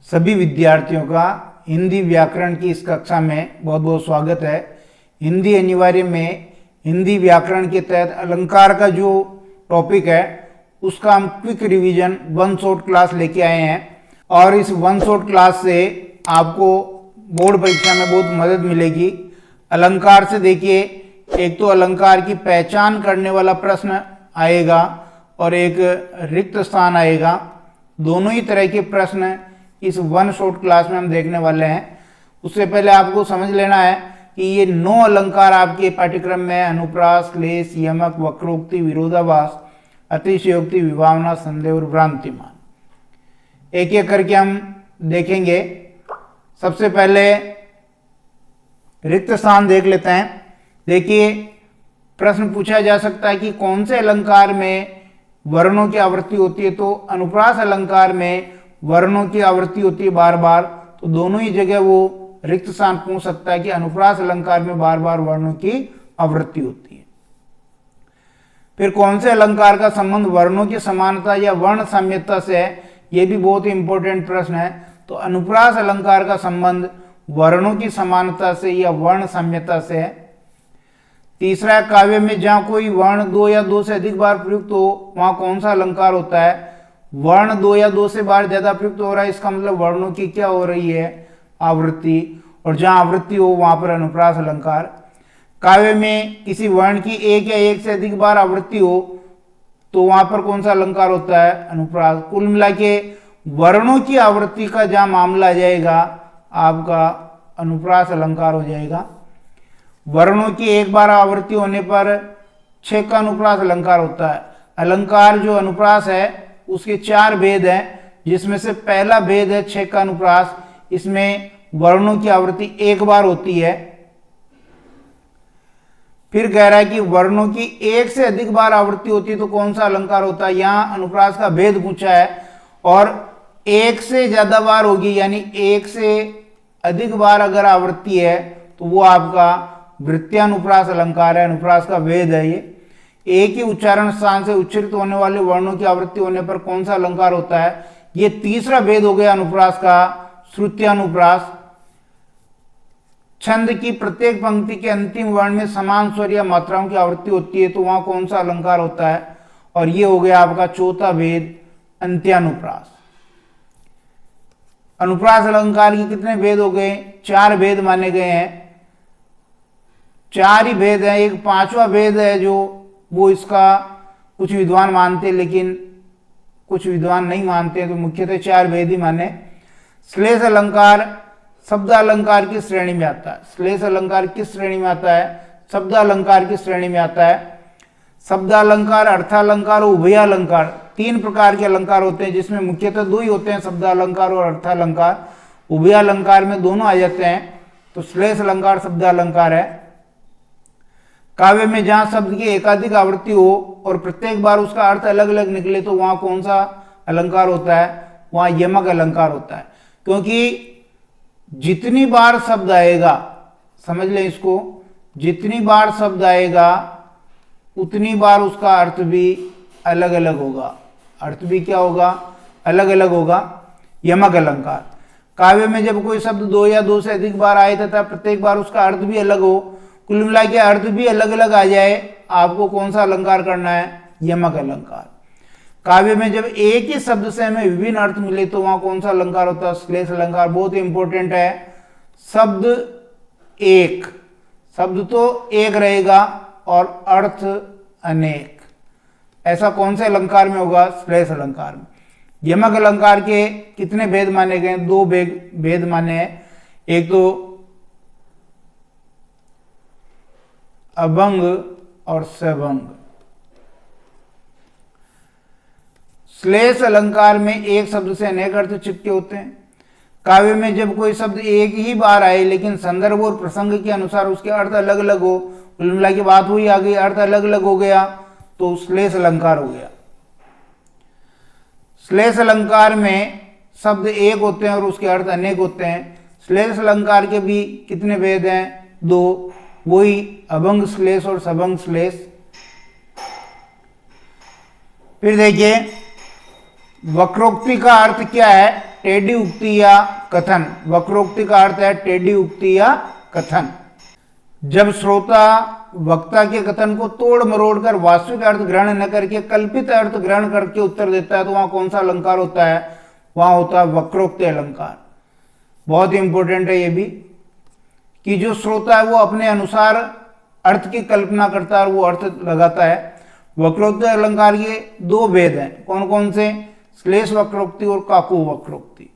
सभी विद्यार्थियों का हिंदी व्याकरण की इस कक्षा में बहुत बहुत स्वागत है। हिंदी अनिवार्य में हिंदी व्याकरण के तहत अलंकार का जो टॉपिक है उसका हम quick revision one shot class लेके आए हैं और इस वन शॉट क्लास से आपको बोर्ड परीक्षा में बहुत मदद मिलेगी। अलंकार से देखिए, एक तो अलंकार की पहचान करने वाला प्रश्न आएगा और एक रिक्त स्थान आएगा। दोनों ही तरह के प्रश्न इस वन शॉट क्लास में हम देखने वाले हैं। उससे पहले आपको समझ लेना है कि ये 9 अलंकार आपके पाठ्यक्रम में अनुप्रास, क्लेश, यमक, वक्रोक्ति, विरोधाभास, अतिशयोक्ति, विभावना, संदेह और भ्रांतिमान एक एक करके हम देखेंगे। सबसे पहले रिक्त स्थान देख लेते हैं। देखिए, प्रश्न पूछा जा सकता है कि कौन से अलंकार में वर्णों की आवृत्ति होती है। तो अनुप्रास अलंकार में वर्णों की आवृत्ति होती है बार बार, तो दोनों ही जगह वो रिक्त स्थान पूछ सकता है कि अनुप्रास अलंकार में बार बार वर्णों की आवृत्ति होती है। फिर कौन से अलंकार का संबंध वर्णों की समानता या वर्ण साम्यता से है, यह भी बहुत ही इंपॉर्टेंट प्रश्न है। तो अनुप्रास अलंकार का संबंध वर्णों की समानता से या वर्ण साम्यता से है। तीसरा, काव्य में जहां कोई वर्ण 2 या 2 से अधिक बार प्रयुक्त हो वहां कौन सा अलंकार होता है। वर्ण 2 या 2 से बार ज्यादा प्रयुक्त हो रहा है, इसका मतलब वर्णों की क्या हो रही है, आवृत्ति, और जहां आवृत्ति हो वहां पर अनुप्रास अलंकार। काव्य में किसी वर्ण की 1 या 1 से अधिक बार आवृत्ति हो तो वहां पर कौन सा अलंकार होता है, अनुप्रास। कुल मिला के वर्णों की आवृत्ति का जहां मामला आ जाएगा आपका अनुप्रास अलंकार हो जाएगा। वर्णों की 1 बार आवृत्ति होने पर 6 का अनुप्रास अलंकार होता है। अलंकार जो अनुप्रास है उसके 4 भेद हैं, जिसमें से पहला भेद है 6 का अनुप्रास। इसमें वर्णों की आवृत्ति 1 बार होती है। फिर कह रहा है कि वर्णों की 1 से अधिक बार आवृत्ति होती है तो कौन सा अलंकार होता है। यहां अनुप्रास का भेद पूछा है और 1 से ज्यादा बार होगी, यानी 1 से अधिक बार अगर आवृत्ति है तो वो आपका वृत्त्यानुप्रास अलंकार है। अनुप्रास का भेद है ये। एक ही उच्चारण स्थान से उच्चरित होने वाले वर्णों की आवृत्ति होने पर कौन सा अलंकार होता है। ये तीसरा भेद हो गया अनुप्रास का, श्रुत्यानुप्रास। छंद की प्रत्येक पंक्ति के अंतिम वर्ण में समान स्वर या मात्राओं की आवृत्ति होती है तो वहां कौन सा अलंकार होता है। और ये हो गया आपका चौथा भेद, अंत्यानुप्रास। अनुप्रास अलंकार के कितने भेद हो गए, 4 भेद माने गए हैं। 4 ही भेद है। एक 5वां भेद है जो वो इसका कुछ विद्वान मानते हैं लेकिन कुछ विद्वान नहीं मानते हैं, तो मुख्यतः 4 भेद ही माने। श्लेष अलंकार शब्द अलंकार की श्रेणी में आता है। श्लेष अलंकार किस श्रेणी में आता है, शब्द अलंकार की श्रेणी में आता है। शब्द अलंकार, अर्थालंकार और उभयालंकार 3 प्रकार के अलंकार होते हैं, जिसमें मुख्यतः 2 ही होते हैं, शब्द अलंकार और अर्थालंकार। उभयालंकार में दोनों आ जाते हैं, तो श्लेष अलंकार शब्द अलंकार है। काव्य में जहां शब्द की एकाधिक आवृत्ति हो और प्रत्येक बार उसका अर्थ अलग अलग निकले तो वहां कौन सा अलंकार होता है, वहां यमक अलंकार होता है। क्योंकि जितनी बार शब्द आएगा, समझ लें इसको, जितनी बार शब्द आएगा उतनी बार उसका अर्थ भी अलग अलग होगा। अर्थ भी क्या होगा, अलग अलग होगा। यमक अलंकार। काव्य में जब कोई शब्द 2 या 2 से अधिक बार आए तथा प्रत्येक बार उसका अर्थ भी अलग हो, कुल मिला के अर्थ भी अलग अलग आ जाए, आपको कौन सा अलंकार करना है, यमक अलंकार। काव्य में जब एक ही शब्द से हमें विभिन्न अर्थ मिले तो वहां कौन सा अलंकार होता है, श्लेष अलंकार। बहुत ही इंपॉर्टेंट है। शब्द एक, शब्द तो एक रहेगा और अर्थ अनेक, ऐसा कौन से अलंकार में होगा, श्लेष अलंकार में। यमक अलंकार के कितने भेद माने गए, 2 भेद माने हैं। एक तो अभंग और सभंग। श्लेष अलंकार में एक शब्द से अनेक अर्थ चिपके होते हैं। काव्य में जब कोई शब्द एक ही बार आए लेकिन संदर्भ और प्रसंग के अनुसार उसके अर्थ अलग अलग हो, कुल मिला की बात हुई आ गई, अर्थ अलग अलग हो गया तो श्लेष अलंकार हो गया। श्लेष अलंकार में शब्द एक होते हैं और उसके अर्थ अनेक होते हैं। श्लेष अलंकार के भी कितने भेद हैं, 2, वही अभंग श्लेष और सभंग श्लेष। फिर देखिए, वक्रोक्ति का अर्थ क्या है, टेढ़ी उक्ति या कथन। वक्रोक्ति का अर्थ है टेढ़ी उक्ति या कथन। जब श्रोता वक्ता के कथन को तोड़ मरोड़ कर वास्तविक अर्थ ग्रहण न करके कल्पित अर्थ ग्रहण करके उत्तर देता है तो वहां कौन सा अलंकार होता है? वहां होता है वक्रोक्ति अलंकार। बहुत ही इंपॉर्टेंट है ये भी, कि जो श्रोता है वो अपने अनुसार अर्थ की कल्पना करता है और वो अर्थ लगाता है। वक्रोक्ति अलंकार के दो भेद हैं। कौन कौन से? श्लेष वक्रोक्ति और काकू वक्रोक्ति।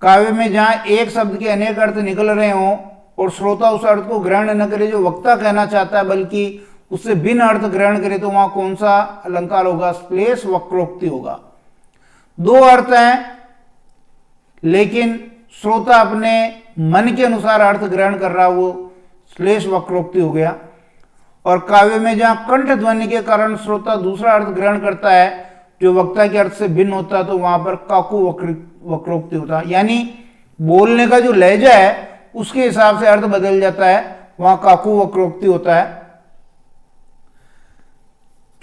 काव्य में जहां एक शब्द के अनेक अर्थ निकल रहे हों और श्रोता उस अर्थ को ग्रहण न करे जो वक्ता कहना चाहता है, बल्कि उससे भिन्न अर्थ ग्रहण करे, तो वहां कौन सा अलंकार होगा? श्लेष वक्रोक्ति होगा। दो अर्थ हैं लेकिन श्रोता अपने मन के अनुसार अर्थ ग्रहण कर रहा, वो श्लेष वक्रोक्ति हो गया। और काव्य में जहां कंठ ध्वनि के कारण श्रोता दूसरा अर्थ ग्रहण करता है जो वक्ता के अर्थ से भिन्न होता है, तो वहां पर काकू वक्रोक्ति होता है। यानी बोलने का जो लहजा है उसके हिसाब से अर्थ बदल जाता है, वहां काकू वक्रोक्ति होता है।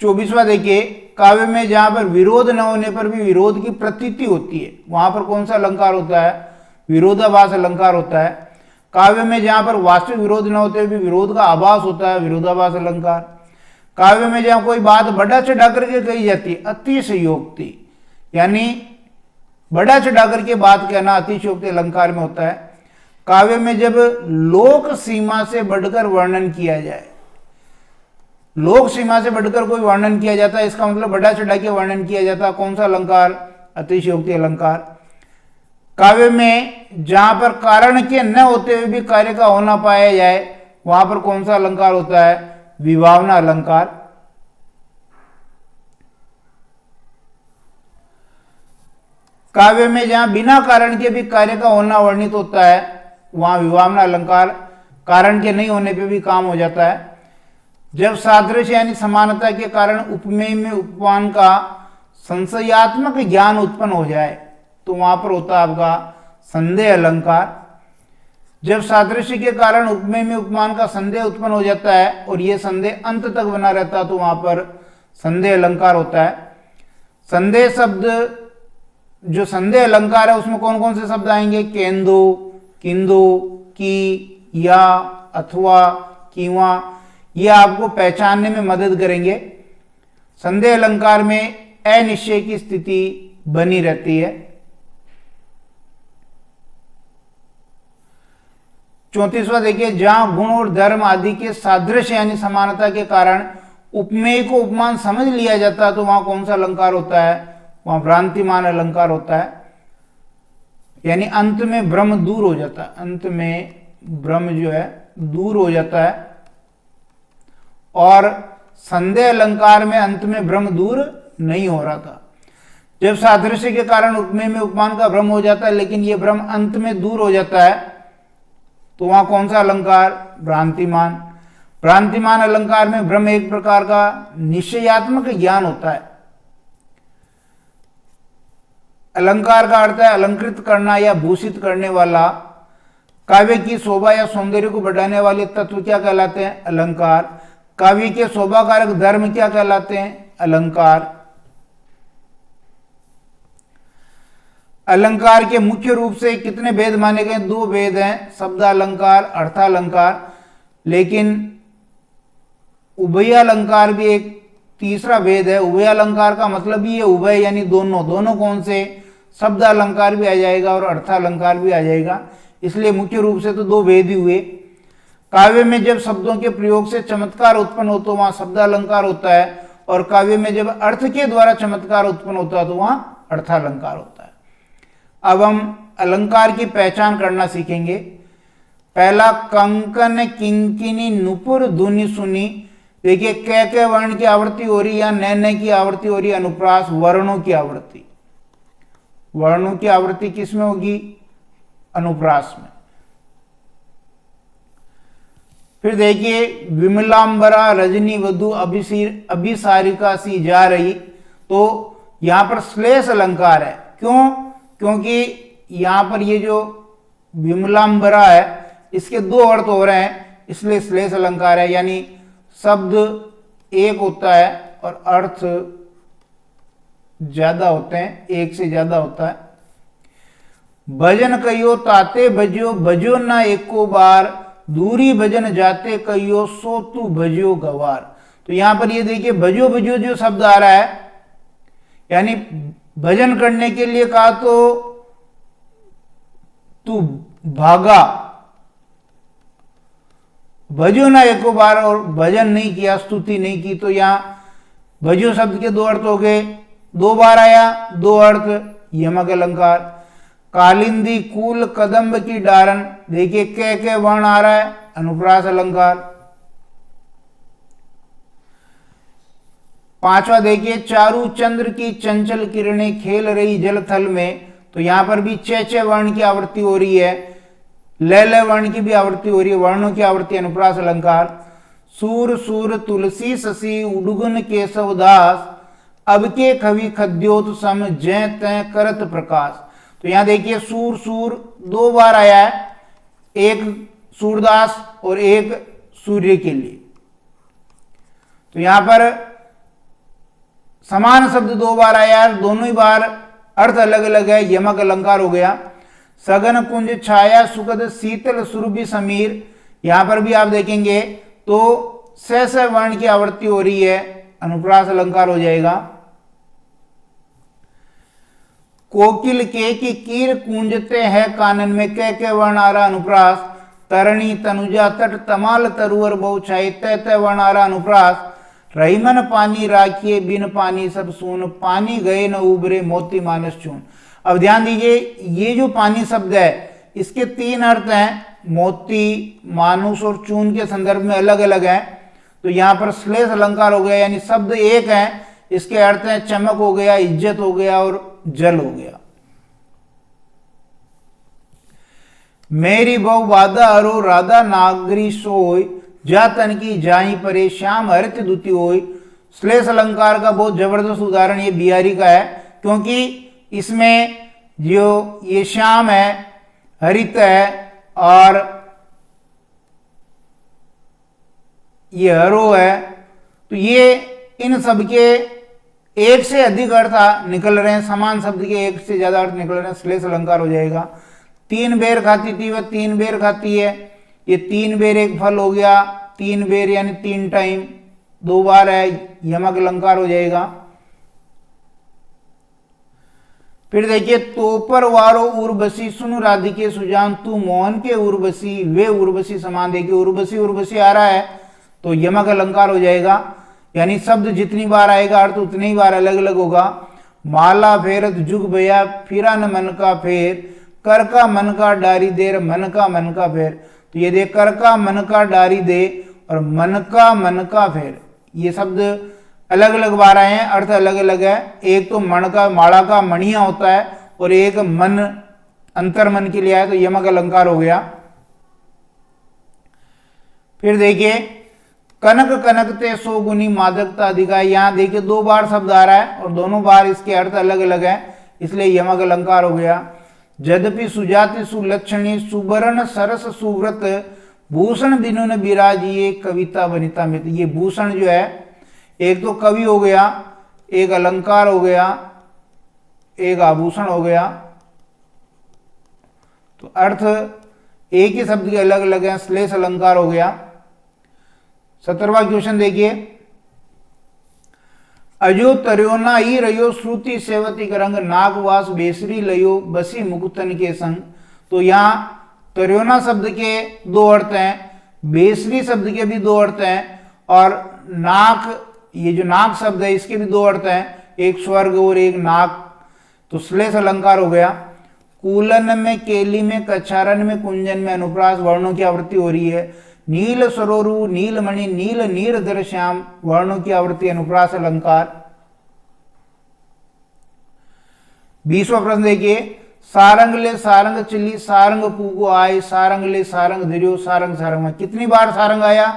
24वां देखिए, काव्य में जहां पर विरोध न होने पर भी विरोध की प्रतीति होती है, वहां पर कौन सा अलंकार होता है? विरोधाभास अलंकार होता है। काव्य में जहां पर वास्तविक विरोध न होते भी विरोध का आभास होता है, विरोधाभास अलंकार। काव्य में जहां कोई बात बढ़ा चढ़ा करके कही जाती है, अतिशयोक्ति, यानी बढ़ा चढ़ा करके बात कहना अतिशयोक्ति अलंकार में होता है। काव्य में जब लोक सीमा से बढ़कर वर्णन किया जाए, लोक सीमा से बढ़कर कोई वर्णन किया जाता है, इसका मतलब बढ़ा चढ़ा के वर्णन किया जाता है, कौन सा अलंकार? अतिशयोक्ति अलंकार। काव्य में जहां पर कारण के न होते हुए भी कार्य का होना पाया जाए, वहां पर कौन सा अलंकार होता है? विभावना अलंकार। काव्य में जहां बिना कारण के भी कार्य का होना वर्णित होता है, वहां विभावना अलंकार। कारण के नहीं होने पे भी काम हो जाता है। जब सादृश्य यानी समानता के कारण उपमेय में उपमान का संशयात्मक ज्ञान उत्पन्न हो जाए, तो वहां पर होता है आपका संदेह अलंकार। जब सादृश्य के कारण उपमेय में उपमान का संदेह उत्पन्न हो जाता है और यह संदेह अंत तक बना रहता है, तो वहां पर संदेह अलंकार होता है। संदेह शब्द, जो संदेह अलंकार है उसमें कौन कौन से शब्द आएंगे? केंदु, किंदु, की, या, अथवा, कीवा, ये आपको पहचानने में मदद करेंगे। संदेह अलंकार में अनिश्चय की स्थिति बनी रहती है। 34वां देखिए, जहां गुण और धर्म आदि के सादृश्य यानी समानता के कारण उपमेय को उपमान समझ लिया जाता है, तो वहां कौन सा अलंकार होता है? वहां भ्रांतिमान अलंकार होता है। यानी अंत में भ्रम दूर हो जाता है, अंत में भ्रम जो है दूर हो जाता है। और संदेह अलंकार में अंत में भ्रम दूर नहीं हो रहा था। जब सादृश्य के कारण उपमेय में उपमान का भ्रम हो जाता है लेकिन यह भ्रम अंत में दूर हो जाता है, तो वहां कौन सा अलंकार? भ्रांतिमान। भ्रांतिमान अलंकार में भ्रम एक प्रकार का निश्चयात्मक ज्ञान होता है। अलंकार का अर्थ है अलंकृत करना या भूषित करने वाला। काव्य की शोभा या सौंदर्य को बढ़ाने वाले तत्व क्या कहलाते हैं? अलंकार। काव्य के शोभाकारक धर्म क्या कहलाते हैं? अलंकार। अलंकार के मुख्य रूप से कितने भेद माने गए? दो भेद हैं, शब्दालंकार, अर्थालंकार। लेकिन उभयालंकार भी एक तीसरा भेद है। उभयालंकार का मतलब ही है उभय यानी दोनों। दोनों कौन से? शब्दालंकार भी आ जाएगा और अर्थालंकार भी आ जाएगा। इसलिए मुख्य रूप से तो दो भेद ही हुए। काव्य में जब शब्दों के प्रयोग से चमत्कार उत्पन्न हो तो वहां शब्दालंकार होता है, और काव्य में जब अर्थ के द्वारा चमत्कार उत्पन्न होता है तो वहां अर्थालंकार होता है। अब हम अलंकार की पहचान करना सीखेंगे। पहला, कंकन किंकिनी नुपुर धुनि सुनी। देखिए, कै वर्ण की आवृत्ति हो रही या नए की आवृत्ति हो रही, अनुप्रास वर्णों की आवृत्ति। वर्णों की आवृत्ति किसमें होगी? अनुप्रास में। फिर देखिए, विमलांबरा रजनी वधु अभिसारिका सी जा रही, तो यहां पर श्लेष अलंकार है। क्यों? क्योंकि यहां पर ये जो विमलांबरा है इसके दो अर्थ हो रहे हैं, इसलिए श्लेष अलंकार है। यानी शब्द एक होता है और अर्थ ज्यादा होते हैं, एक से ज्यादा होता है, भजन कहियो ताते भजियो, भजियो ना एको बार, दूरी भजन जाते कहियो, सो तू भजियो गवार। तो यहां पर ये देखिए भजियो भजियो जो शब्द आ रहा है, यानी भजन करने के लिए कहा तो तू भागा, भजियो ना एको बार, और भजन नहीं किया, स्तुति नहीं की। तो यहां भजियो शब्द के दो अर्थ हो गए, दो बार आया, दो अर्थ, यमक अलंकार। कालिंदी कूल कदम्ब की डारन, देखिए के वर्ण आ रहा है, अनुप्रास अलंकार। पांचवा देखिए चारू चंद्र की चंचल किरणें खेल रही जल थल में, तो यहां पर भी चे वर्ण की आवृत्ति हो रही है, ले वर्ण की भी आवृत्ति हो रही है, वर्णों की आवृत्ति अनुप्रास अलंकार। सूर सूर तुलसी शशि उडुगन केशव दास, अब के कवि खद्योत सम जय तय करत प्रकाश। तो यहां देखिए सूर सूर दो बार आया है, एक सूरदास और एक सूर्य के लिए। तो यहां पर समान शब्द दो बार आया है, दोनों ही बार अर्थ अलग अलग है, यमक अलंकार हो गया। सगन कुंज छाया सुखद शीतल सुरभि समीर, यहां पर भी आप देखेंगे तो स वर्ण की आवृत्ति हो रही है, अनुप्रास अलंकार हो जाएगा। कोकिल के की कीर कूंजते हैं कानन में, के वर्ण आ रहा अनुप्रास। तरणी तनुजा तट तमाल तरुअर बहु छाई, तय वर्ण आ रहा अनुप्रास। रहीमन पानी राखिए बिन पानी सब सून, पानी गए न उबरे मोती मानस चून। अब ध्यान दीजिए ये जो पानी शब्द है इसके तीन अर्थ हैं, मोती, मानुष और चून के संदर्भ में अलग अलग है। तो यहां पर श्लेष अलंकार हो गया, यानी शब्द एक है, इसके अर्थ हैं चमक हो गया, इज्जत हो गया और जल हो गया। मेरी बहु बाधा अरो राधा नागरी सोय, जा तन की जाई परे श्याम हरित दुति होय। श्लेष अलंकार का बहुत जबरदस्त उदाहरण ये बिहारी का है, क्योंकि इसमें जो ये श्याम है, हरित है और ये हरो है, तो ये इन सब के एक से अधिक अर्थ निकल रहे हैं, समान शब्द के एक से ज्यादा अर्थ निकल रहे हैं, श्लेष अलंकार हो जाएगा। तीन बेर खाती थी वह तीन बेर खाती है, ये तीन बेर एक फल हो गया, तीन बेर यानी तीन टाइम, दो बार है, यमक अलंकार हो जाएगा। फिर देखिए तोपर वारो उर्वशी सुनु राधिके सुजान, तू मोहन के उर्वशी वे उर्वशी समान। देखिए उर्वशी उर्वशी आ रहा है तो यमक अलंकार हो जाएगा, यानी शब्द जितनी बार आएगा अर्थ उतनी ही बार अलग अलग होगा। माला फेरत जुग भया फिरा न मन का फेर, कर का मन का डारी देर मन का फेर। तो ये देख कर का मन का डारी दे और मन का फेर, ये शब्द अलग अलग बार आए हैं, अर्थ अलग अलग है। एक तो मन का माला का मणिया होता है और एक मन अंतर मन के लिए आया, तो यमक अलंकार हो गया। फिर देखिए कनक कनकते सो गुनी मादकता अधिका, यहां देखिए दो बार शब्द आ रहा है और दोनों बार इसके अर्थ अलग अलग है, इसलिए यमक अलंकार हो गया। यद्यपि सुजाति सुलक्षणी सुवर्ण सरस सुव्रत, भूषण दिनों ने बिराजिए कविता वनिता मित। ये भूषण जो है एक तो कवि हो गया, एक अलंकार हो गया, एक आभूषण हो गया, तो अर्थ एक ही शब्द के अलग अलग हैं, श्लेष अलंकार हो गया। 17वां क्वेश्चन देखिए, अजो तर्योना ही रयो श्रुति सेवती करंग, नागवास बेसरी लयो बसी मुकुतन के संग। तो यहां तर्योना शब्द के दो अर्थ हैं, बेसरी शब्द के भी दो अर्थ हैं, और नाक, ये जो नाक शब्द है इसके भी दो अर्थ हैं, एक स्वर्ग और एक नाक, तो श्लेष अलंकार हो गया। कूलन में, केली में, कच्छारन में, कुंजन में अनुप्रास वर्णों की आवृत्ति हो रही है। नील सरोरु, नीलमणि, नील नीरधर श्याम, वर्णों की आवृत्ति अनुप्रास अलंकार। 20वां प्रश्न देखिए, सारंग ले सारंग चली सारंग पूगो आए, सारंग ले सारंग धरियो सारंग सारंग में। कितनी बार सारंग आया?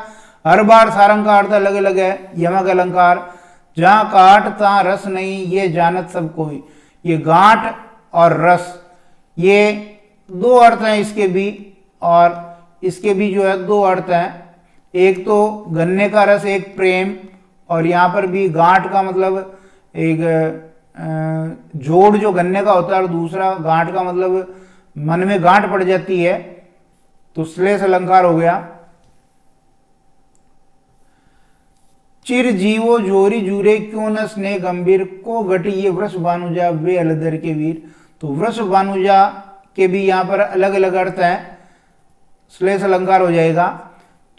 हर बार सारंग का अर्थ अलग अलग है, यमक अलंकार। जहां काट तहां रस नहीं, ये जानत सब कोई। ये गांठ और रस, ये दो अर्थ हैं इसके भी, और इसके भी जो है दो अर्थ हैं, एक तो गन्ने का रस, एक प्रेम, और यहाँ पर भी गांठ का मतलब एक जोड़ जो गन्ने का होता है, और दूसरा गांठ का मतलब मन में गांठ पड़ जाती है, तो श्लेष अलंकार हो गया। चिर जीवो जोरी जूरे क्यों न स्नेह गंभीर, को घटी ये वृष भानुजा वे अलदर के वीर। तो वृष भानुजा के भी यहां पर अलग अलग अर्थ हैं, श्लेष अलंकार हो जाएगा।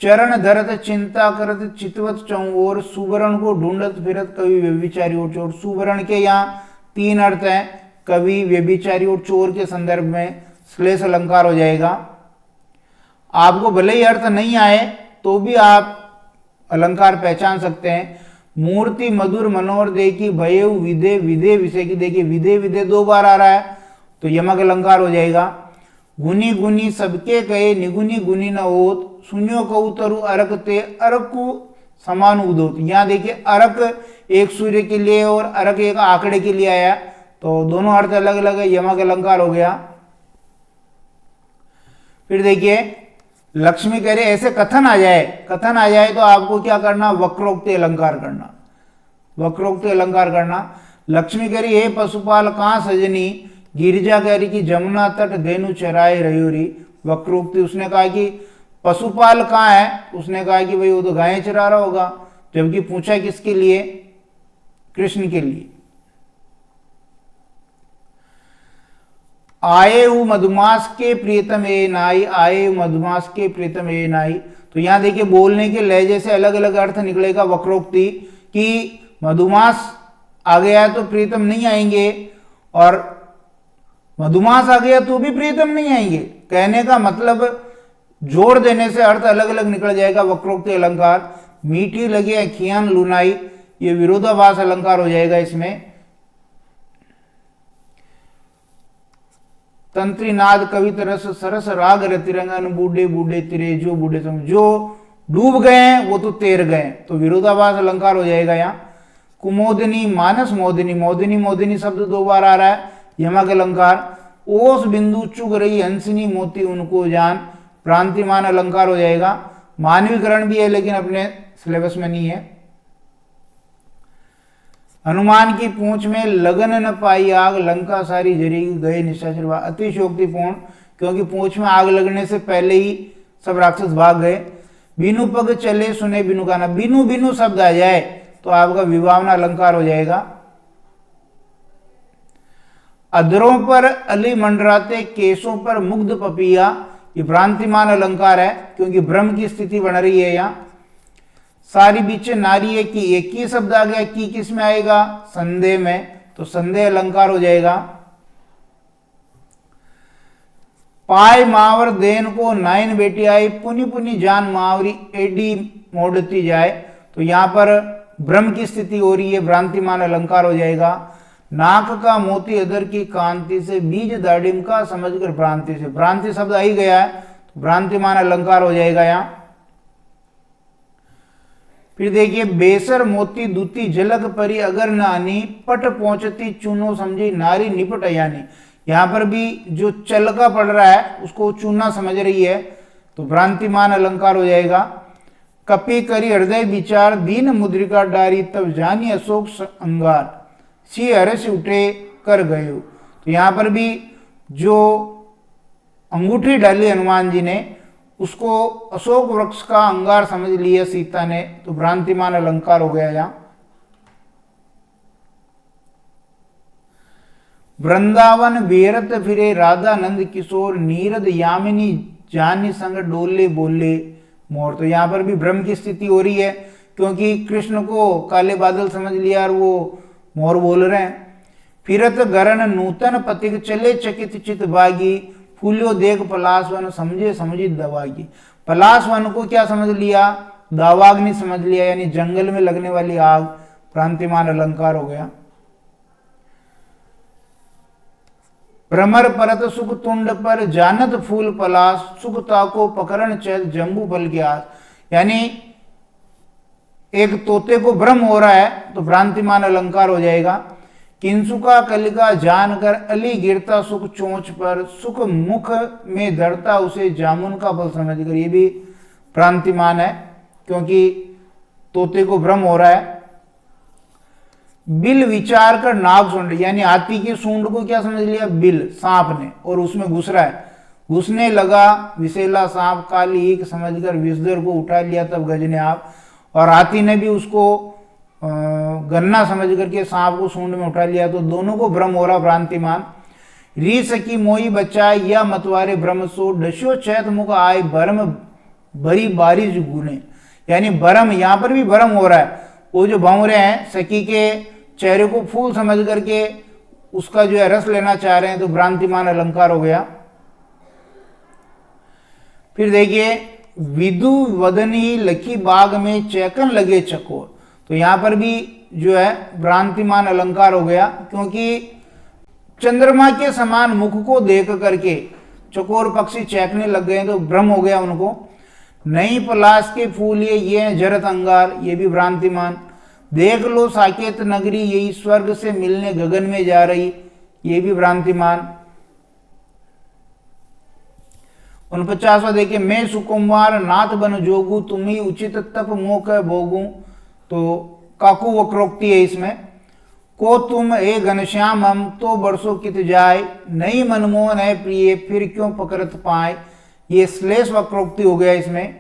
चरण धरत चिंता करत चितवत चौर, सुवर्ण को ढूंढत फिरत कवि व्यभिचारी और चोर। सुवर्ण के यहाँ 3 अर्थ हैं, कवि, व्यभिचारी और चोर के संदर्भ में श्लेष अलंकार हो जाएगा। आपको भले ही अर्थ नहीं आए तो भी आप अलंकार पहचान सकते हैं। मूर्ति मधुर मनोहर देखी भयउ विदे, विदे विषय की, देखिए विदे विदे 2 बार आ रहा है, तो यमक अलंकार हो जाएगा। गुनी गुनी सबके कहे निगुनी गुनी न होत, सुनियो कहू तरु अरक ते अरकु समान उदोत। यहाँ देखिए अरक एक सूर्य के लिए और अरक एक आंकड़े के लिए आया, तो दोनों अर्थ अलग अलग है, यमक अलंकार हो गया। फिर देखिए लक्ष्मी कह रहे ऐसे कथन आ जाए तो आपको क्या करना, वक्रोक्ति अलंकार करना, वक्रोक्ति अलंकार करना। लक्ष्मी कह रही हे पशुपाल कहाँ सजनी, गिरिजा कह रही कि जमुना तट धेनु चराए रयोरी। वक्रोक्ति, उसने कहा कि पशुपाल कहाँ है, उसने कहा कि भाई वो तो गायें चरा रहा होगा, जबकि पूछा किसके लिए, कृष्ण के लिए। आए हु मधुमास के प्रियतम ए नाई, आए मधुमास के प्रियतम ए नाई। तो यहां देखिए बोलने के लहजे से अलग अलग अर्थ निकलेगा वक्रोक्ति कि मधुमास आ गया तो प्रियतम नहीं आएंगे, और मधुमास आ गया तो भी प्रियतम नहीं आएंगे। कहने का मतलब जोड़ देने से अर्थ अलग अलग निकल जाएगा वक्रोक्ति अलंकार। मीठी लगे अखियां लुनाई, ये विरोधाभास अलंकार हो जाएगा इसमें। तंत्री नाद कवि तरस सरस राग रतिरंगन, बूढ़े बूढ़े तिरे जो बूढ़े समझ, जो डूब गए हैं वो तो तैर गए, तो विरोधाभास अलंकार हो जाएगा यहाँ। कुमोदिनी मानस मोदिनी, मोदिनी मोदिनी शब्द 2 बार आ रहा है, यमक अलंकार। ओस बिंदु चुग रही हंसिनी मोती उनको जान, प्रांतिमान अलंकार हो जाएगा। मानवीकरण भी है लेकिन अपने सिलेबस में नहीं है। हनुमान की पूंछ में लगन न पाई आग, लंका सारी जरी गए निशाचर। अतिशयोक्तिपूर्ण, क्योंकि पूंछ में आग लगने से पहले ही सब राक्षस भाग गए। बिनु पग चले सुने बिनु गाना, बिनु बिनु शब्द आ जाए तो आपका विभावना अलंकार हो जाएगा। अधरों पर अली मंडराते, केशों पर मुग्ध पपिया, ये भ्रांतिमान अलंकार है क्योंकि भ्रम की स्थिति बन रही है यहाँ। सारी बीच नारी है कि एक ही शब्द आ गया, की किस में आएगा, संदेह में, तो संदेह अलंकार हो जाएगा। पाय मावर देन को नाइन बेटी आई, पुनि पुनि जान मावरी एडी मोड़ती जाए, तो यहां पर भ्रम की स्थिति हो रही है, भ्रांतिमान अलंकार हो जाएगा। नाक का मोती अदर की कांति से, बीज दाड़िम का समझकर भ्रांति से, भ्रांति शब्द आ ही गया है, तो भ्रांतिमान अलंकार हो जाएगा यहां। फिर देखिए बेसर मोती दूती झलक परी अगर नानी, पट पहुंचती चूनो समझी नारी निपट यानी। यहां पर भी जो चल का पड़ रहा है उसको चूना समझ रही है, तो भ्रांतिमान अलंकार हो जाएगा। कपि करी हृदय विचार दीन मुद्रिका डारी, तब जानी अशोक अंगार सी हर्ष उठे कर गए। तो यहां पर भी जो अंगूठी डाली हनुमान जी ने उसको अशोक वृक्ष का अंगार समझ लिया सीता ने, तो भ्रांतिमान अलंकार हो गया यहां। वृंदावन बेरत फिरे राधा नंद किशोर, नीरद यामिनी जानी संग डोले बोले मोर। तो यहां पर भी भ्रम की स्थिति हो रही है क्योंकि कृष्ण को काले बादल समझ लिया और वो मोर बोल रहे हैं। फिरत गरण नूतन पथिक चले चकित चित भागी, फूलियो देख पलासवन समझे समझी दवागी। पलासवन को क्या समझ लिया, दावाग्नि समझ लिया, यानी जंगल में लगने वाली आग, भ्रांतिमान अलंकार हो गया। भ्रमर परत सुख तुंड पर जानत फूल पलास, सुखता को पकड़न चैत जम्बू फल की आस। यानी एक तोते को भ्रम हो रहा है तो भ्रांतिमान अलंकार हो जाएगा। किंसुका कलिका जानकर अली गिरता सुख चोंच पर, सुख मुख में धरता उसे जामुन का फल समझकर, ये भी भ्रांतिमान है क्योंकि तोते को भ्रम हो रहा है। बिल विचार कर नाग सूंड, यानी हाथी की सूंड को क्या समझ लिया, बिल सांप ने, और उसमें घुस रहा है, घुसने लगा विषैला सांप, काली ईख समझकर विषधर को उठा लिया तब गज ने आप, और हाथी ने भी उसको गन्ना समझ करके सांप को सूंड में उठा लिया, तो दोनों को भ्रम हो रहा भ्रांतिमान। री सकी मोई बचाए या मतवारे भ्रम सो, डस्यो चैत मुख आय भरम भरी बारिश गुने, यानी भरम, यहां पर भी भरम हो रहा है, वो जो भंवरे हैं सखी के चेहरे को फूल समझ करके उसका जो है रस लेना चाह रहे हैं, तो भ्रांतिमान अलंकार हो गया। फिर देखिए विदु वदनी लखी बाग में चैकन लगे चकोर, तो यहां पर भी जो है भ्रांतिमान अलंकार हो गया, क्योंकि चंद्रमा के समान मुख को देख करके चकोर पक्षी चैकने लग गए, तो भ्रम हो गया उनको। नई पलाश के फूल ये जरत अंगार, ये भी भ्रांतिमान। देख लो साकेत नगरी यही स्वर्ग से मिलने गगन में जा रही, ये भी भ्रांतिमान। 49वां देखिए मैं सुकुमार नाथ बन जोगू तुम्ही उचित तप मोक भोगू, तो काकू वक्रोक्ति है इसमें। को तुम ए घनश्याम हम तो बरसों कित जाए, नई मनमोहन है प्रिय फिर क्यों पकड़त पाए, ये श्लेष वक्रोक्ति हो गया इसमें।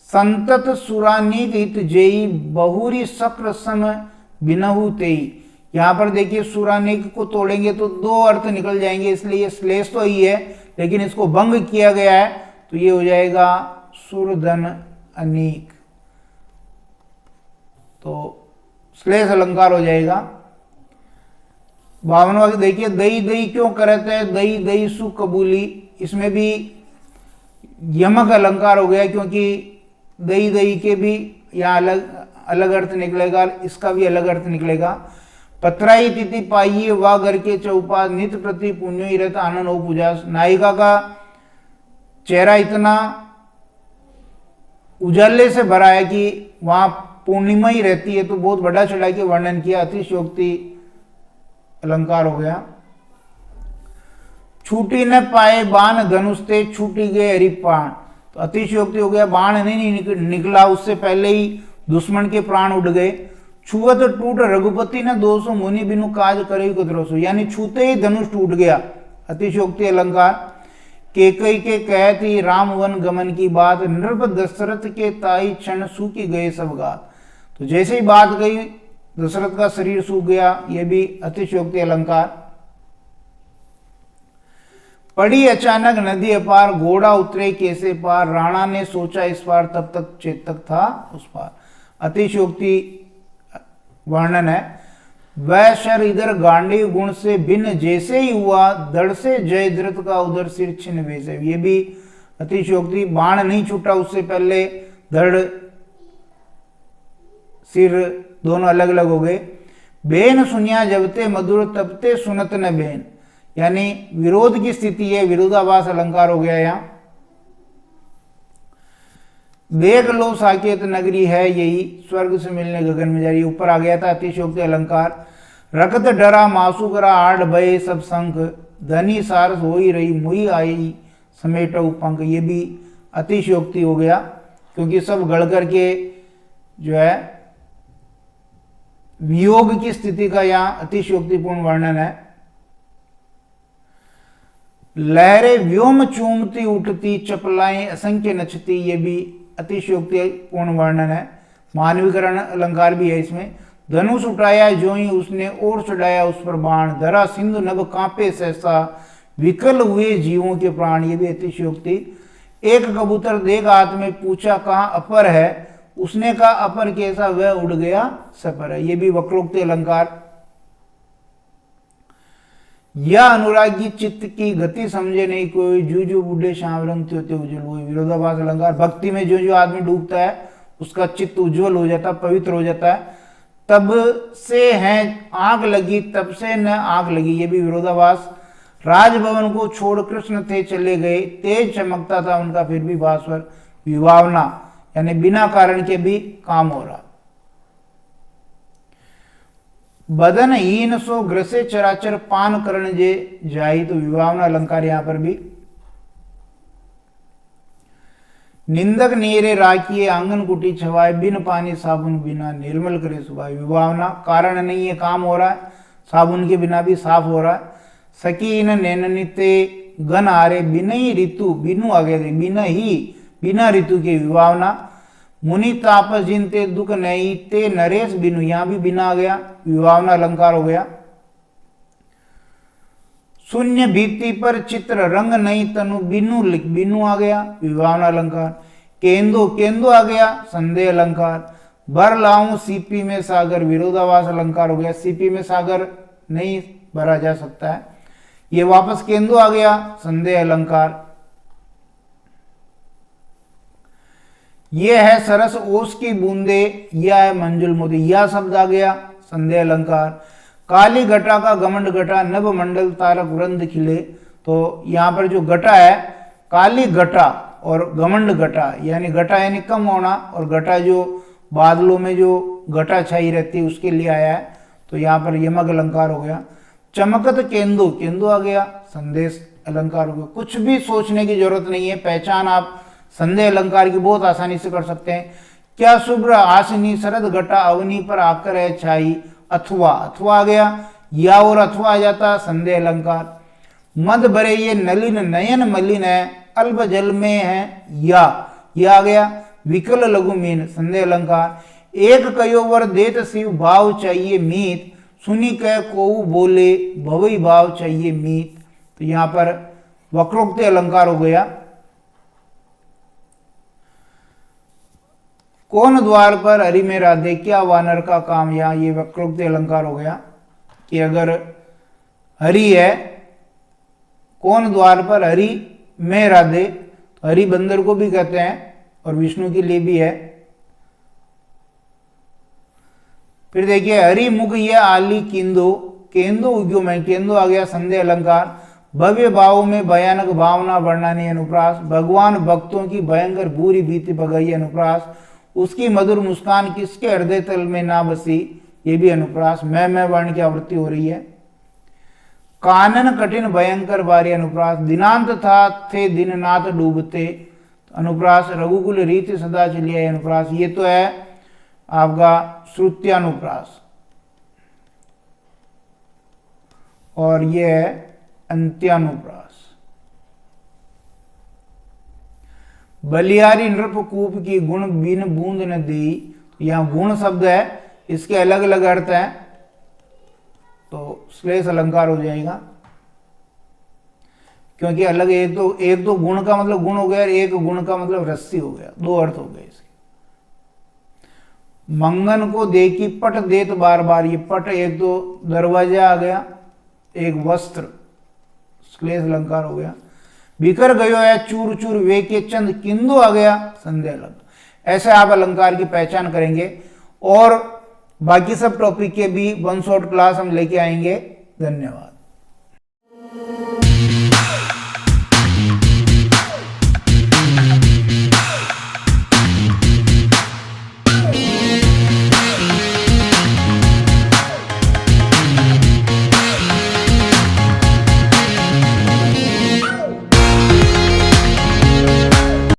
संतत सुरानीक हित जेई बहुरी सक्र सम बिनहु तेई, यहां पर देखिए सुरानीक को तोड़ेंगे तो दो अर्थ निकल जाएंगे, इसलिए ये श्लेष तो ही है, लेकिन इसको भंग किया गया है, तो ये हो जाएगा सुरधन अनीक, तो श्लेष अलंकार हो जाएगा। 52वां देखिए दई दई क्यों करते हैं दई दई सु कबूली, इसमें भी यमक अलंकार हो गया, क्योंकि दई दई के भी यहाँ अलग अलग अर्थ निकलेगा, इसका भी अलग अर्थ निकलेगा। पत्राई तिथि पाइये वा घर के चौपास नित्य प्रति पुण्य रथ आनंद हो पूजा, नायिका का चेहरा इतना उजाले से भरा है कि वहां पूर्णिमा ही रहती है, तो बहुत बड़ा चढ़ा के वर्णन किया, अतिशयोक्ति अलंकार हो गया। छूटी न पाए बाण धनुष ते छूटी गए हरिपाण, तो अतिशयोक्ति हो गया, बाण नहीं निकला उससे पहले ही दुश्मन के प्राण उड़ गए। छुअत टूट रघुपति ने 200 मुनि बिनु काज करे कुद्रोसो, यानी छूते ही धनुष टूट गया, अतिशयोक्ति अलंकार। केकई के कहती राम वन गमन की बात, नृप दशरथ के ताई क्षण सूखी गए सब गात, तो जैसे ही बात गई दशरथ का शरीर सूख गया, यह भी अतिशयोक्ति अलंकार। पड़ी अचानक नदी अपार घोड़ा उतरे कैसे पार, राणा ने सोचा इस पार तब तक चेतक था उस पार, अतिशयोक्ति वर्णन है। वह शर इधर गांडी गुण से भिन्न जैसे ही हुआ, धड़ से जय धृत का उधर सिर छिन्न वैसे, ये भी अतिशयोक्ति, बाण नहीं छूटा उससे पहले धड़ सिर दोनों अलग अलग हो गए। बेन सुनिया जबते मधुर तबते सुनत न बेन, यानी विरोध की स्थिति है, विरोधाभास अलंकार हो गया यहां। देख लो साकेत नगरी है यही स्वर्ग से मिलने गगन में जा रही, ऊपर आ गया था अतिशयोक्ति अलंकार। रकत डरा मासु करा आड़ भय सब संख, धनी सारस हो ही रही मुही आई समेट पंख, ये भी अतिशयोक्ति हो गया, क्योंकि सब गढ़ करके जो है वियोग की स्थिति का यहां अतिशयोक्तिपूर्ण वर्णन है। लहरें व्योम चूमती उठती चपलाएं असंख्य नचती, ये भी अतिशयोक्तिपूर्ण वर्णन है। मानवीकरण अलंकार भी है इसमें। धनुष उठाया जो ही उसने और चढ़ाया उस पर बाण, धरा सिंधु नभ कांपे सहसा विकल हुए जीवों के प्राण, ये भी अतिशयोक्ति। एक कबूतर देख हाथ में पूछा कहाँ अपर है, उसने कहा अपर कैसा वह उड़ गया सपर है, ये भी वक्रोक्ति अलंकार। या अनुरागी चित्त की गति समझे नहीं कोई, जू जू बूढ़े श्याम रंग त्यों त्यों उज्जवल हुए, विरोधाभास अलंकार। भक्ति में जो जो आदमी डूबता है उसका चित्त उज्जवल हो जाता है, पवित्र हो जाता है। तब से है आग लगी तब से न आग लगी, ये भी विरोधाभास। राजभवन को छोड़ कृष्ण थे चले गए, तेज चमकता था उनका फिर भी भास्वर। विभावना यानी बिना कारण के भी काम हो रहा। बदन हीन सो ग्रसे चराचर पान करण जे जाई, तो विभावना अलंकार यहां पर भी। निंदक नीरे राखिए आंगन कुटी छवाए, बिन पानी साबुन बिना निर्मल करे सुभाए। विभावना, कारण नहीं है, काम हो रहा है, साबुन के बिना भी साफ हो रहा है। सकीन नैननिते गन आरे, बिना ही ऋतु, बिनु आगे बिना ही, बिना ऋतु की विभावना। मुनि तापस जिनते दुख नहीं ते नरेश बिनु, यहां भी बिना आ गया, विभावना अलंकार हो गया। शून्य भित्ति पर चित्र रंग नहीं तनु, बिनु लिख, बिनु आ गया, विभावना अलंकार। केंदु, केंदु आ गया, संदेह अलंकार। भर लाऊं सीपी में सागर, विरोधाभास अलंकार हो गया, सीपी में सागर नहीं भरा जा सकता है। ये वापस केंदु आ गया, संदेह अलंकार। ये है सरस ओस की बूंदे, यह है मंजुल मोती, यह शब्द आ गया, संदेह अलंकार। काली घटा का घमंड घटा, नभ मंडल तारक वृंद खिले। तो यहां पर जो घटा है, काली घटा और घमंड घटा, यानी घटा यानी कम होना, और घटा जो बादलों में जो घटा छाई रहती है उसके लिए आया है, तो यहां पर यमक अलंकार हो गया। चमकत केंदु, केंदु आ गया, संदेश अलंकार हो गया। कुछ भी सोचने की जरूरत नहीं है, पहचान आप संदेह अलंकार की बहुत आसानी से कर सकते हैं। क्या शुभ्र आसनी शरद घटा, अवनी पर आकर है छाई। अथवा, अथवा आ गया, या और अथवा आ जाता, संदेह अलंकार। मद भरे ये नलिन नयन मलिन है, अल्प जल में है, या आ गया, विकल लघु मीन, संदेह अलंकार। एक कयोवर देत शिव भाव चाहिए मीत, सुनी कह को बोले भवई भाव चाहिए मीत। तो यहां पर वक्रोक्ति अलंकार हो गया। कौन द्वार पर हरि में राधे, क्या वानर का काम, यहां ये वक्रोक्ति अलंकार हो गया कि अगर हरि है, कौन द्वार पर हरि में राधे, तो हरि बंदर को भी कहते हैं और विष्णु के लिए भी है। फिर देखिए हरि मुख यह आली किंदो, केंदो उग्यो में, केंदो आ गया, संदेह अलंकार। भव्य भाव में भयानक भावना वर्णनी अनुप्रास, भगवान भक्तों की भयंकर बुरी भीति भगई अनुप्रास। उसकी मधुर मुस्कान किसके हृदय तल में ना बसी, ये भी अनुप्रास। मैं वर्ण की आवृत्ति हो रही है। कानन कठिन भयंकर बारी, अनुप्रास। दिनांत था थे दिन नाथ डूबते, अनुप्रास। रघुकुल रीति सदा चलिए, अनुप्रास। ये तो है आपका श्रुत्यानुप्रास, और ये है अंत्यानुप्रास। बलियारी नृप कूप की गुण बिन बूंद न दी, यहां गुण शब्द है, इसके अलग अलग अर्थ हैं, तो श्लेष अलंकार हो जाएगा, क्योंकि अलग एक तो गुण का मतलब गुण हो गया, एक गुण का मतलब रस्सी हो गया, दो अर्थ हो गए इसके। मंगन को देखी पट देत बार बार, ये पट एक तो दरवाजा आ गया, एक वस्त्र, श्लेष अलंकार हो गया। बिखर गयो है चूर चूर वे के चंद, किंदु आ गया, संदेह अलंकार। ऐसे आप अलंकार की पहचान करेंगे, और बाकी सब टॉपिक के भी वन शॉट क्लास हम लेके आएंगे। धन्यवाद।